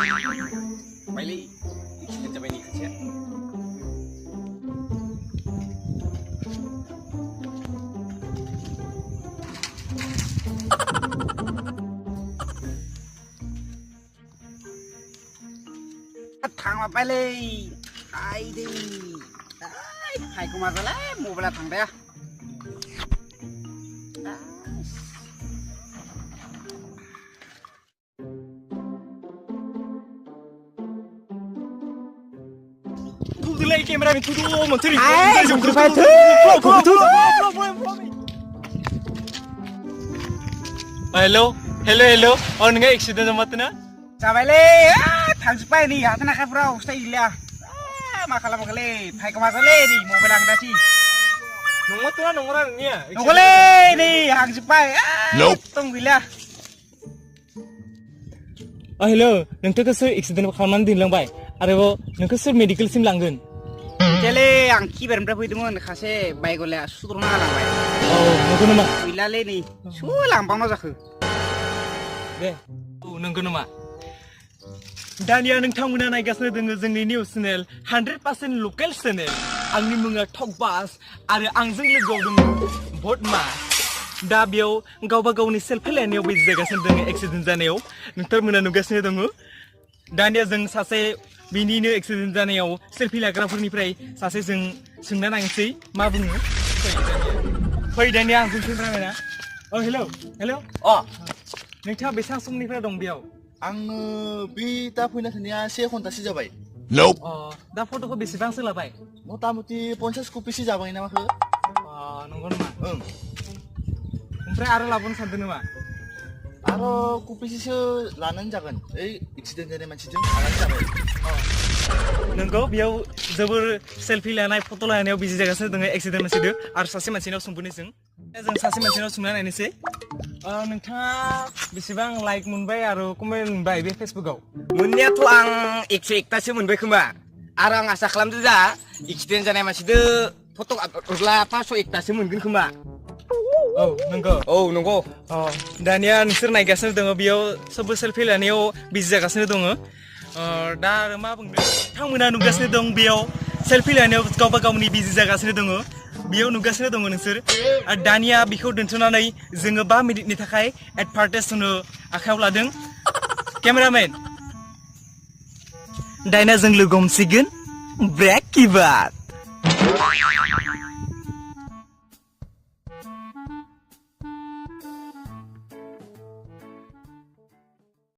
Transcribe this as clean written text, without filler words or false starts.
Bailey, accident जाबाय नि खाथिया थांबा Bailey आइदै हायखौ माजालाय मबाइला थांबाया Tulay camera ni tudo monteri. Ai, jumpa tu. Hello. Orang nggak accident sama tu na? Sabaile, थांजोबबाय नै हाथाना खाफ्राव स्टाइल गैला मा खालामखोलै फायखौ माजाले नै मबाइल आं दासि नंगौना नोंनिया नंगौलै नै हांजोबबाय एकदम गैला हेलो नोंथांखौ सोर एक्सिडेन्ट खालामनानै दोनलांबाय आरोबाव नोंखौ सोर मेडिकेलसिम लांगोन जेले आं किबारनिफ्राय फैदोंमोन खासे बाइकवालाया सुद्रना गालांबाय नंगौ नामा गैलालै नै सु लांबावना जाखो दे नंगौ नामा दानिया नोंथांमोना नायगासिनो दङ जोंनि निउस चेनेल 100% लकेल चेनेल आंनि मुङा टकबास आरो आंजों लोगोआव दङ भटमा दा बेयाव गावबा गावनि सेल्फि लानायाव बिदि जागासिनो दङ एक्सिडेन्ट जानायाव नोंथांमोना नुगासिनो दङ दानिया जों सासे बिनिनो एक्सिडेन्ट जानायाव सेल्फि लाग्राफोरनिफ्राय सासे जों सोंना नायनोसै मा बुङो फै दानिया आंजों सोंरायना हेलौ नोंथाङा बेसेबां समनिफ्राय दं बेयाव आङो बे दा फैना थानाया 1 घन्टासो जाबाय दा फट'खौ बेसेबांसो लाबाय मथा मथि 50 कपिसो जाबाय ना माखो नंगौ नामा ओमफ्राय आरो लाबोनो सानदों नामा आरो कपिसो लानानै जागोन ओइ एक्सिडेन्ट जानाय मानसिजों लानानै जाबाय नंगौ बेयाव जोबोर सेल्फि लानाय फट' लानायाव बिजि जागासिनो दङ एक्सिडेन्ट मानसिदो आरो सासे मानसिनाव सोंबोनो जों सासे मानसिनाव सोंना नायनोसै नोंथाङा बेसेबां लाइक मोनबाय आरो कमेन्ट मोनबाय बे फेसबुकआव मोननायाथ' आं 101तासो मोनबाय खोमा आरो आं आसा खालामदों जा एक्सिडेन्ट जानाय मानसिदो फट' आपल'ड 501तासो मोनगोन खोमा नंगौ दानिया नोंसोर नायगासिनो दङ बेयाव सबबो सेल्फि लानायाव बिजि जागासिनो दङ दा आरो मा बुंनो नोंथांमोना नुगासिनो दं बेयाव सेल्फि लानायाव गावबा गावनि बिजि जागासिनो दङ बेयाव नुगासिनो दङ नोंसोर आरो दानिया बेखौ दोनथ'नानै जोङो 5 मिनिटनि थाखाय एडभार्टाइज होनो आखायाव लादों केमेरामेन दानिया जों लोगो हमसिगोन ब्रेक किबार